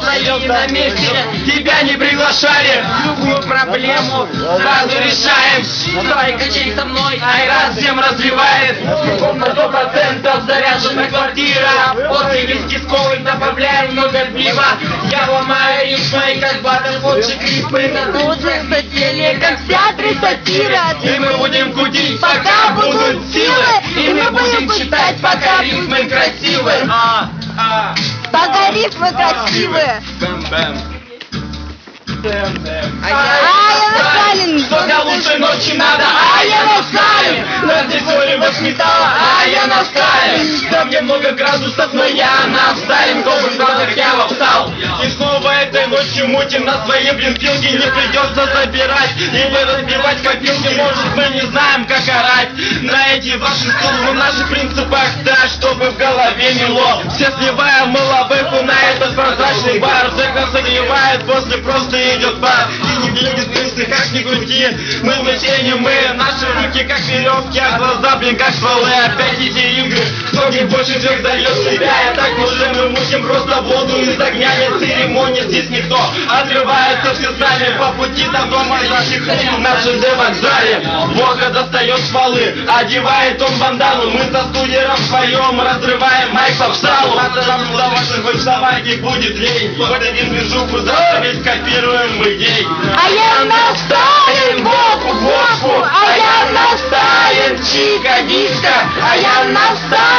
свои на месте, тебя не приглашали. Любую проблему сразу решаем. Давай качай со мной, айран всем разливает. На 100% заряжена квартира. После виски с колой добавляем много пива. Я ломаю рифмы, как баттерфуд и клипы. Тут же задели, как в театре сатира. И мы будем кутить, пока будут силы. И мы будем читать, пока рифмы красивые. Пока рифмы красивые. Я Сталин. Что-то лучше ночи надо, я на Сталин. На дежуре восметала, я на Сталин. Да мне много градусов, но я на Сталин. Кто бы сказал, я встал. И снова этой ночью мутим на свои блинпилки. Не придется забирать или разбивать копилки. Может, мы не знаем, как орать на эти ваши стулы. В наших принципах, да, чтобы в голове мело. Все сливаем малобыку на этот прозрачный бар. Зэка согревает, после просто идет пар. И не видит мысли, как ни крути. Мы в мишени, мы, наши руки как веревки, а глаза, блин, как стволы. Опять эти игры, кто не больше всех дает себя. И так уже мы мутим просто воду из огня. Нет церемонии, здесь никто отрывается все сами. По пути до дома наших на ЖД вокзале. Бога достает стволы, одевает он бандану. Мы со студером вдвоем разрываем майк по всталу. До ваших вставать не будет лень. Вот один движуху заставить копируем идей. А я на Сталин, воку, воку. А я на Сталин, чика-диска. А я на Сталин.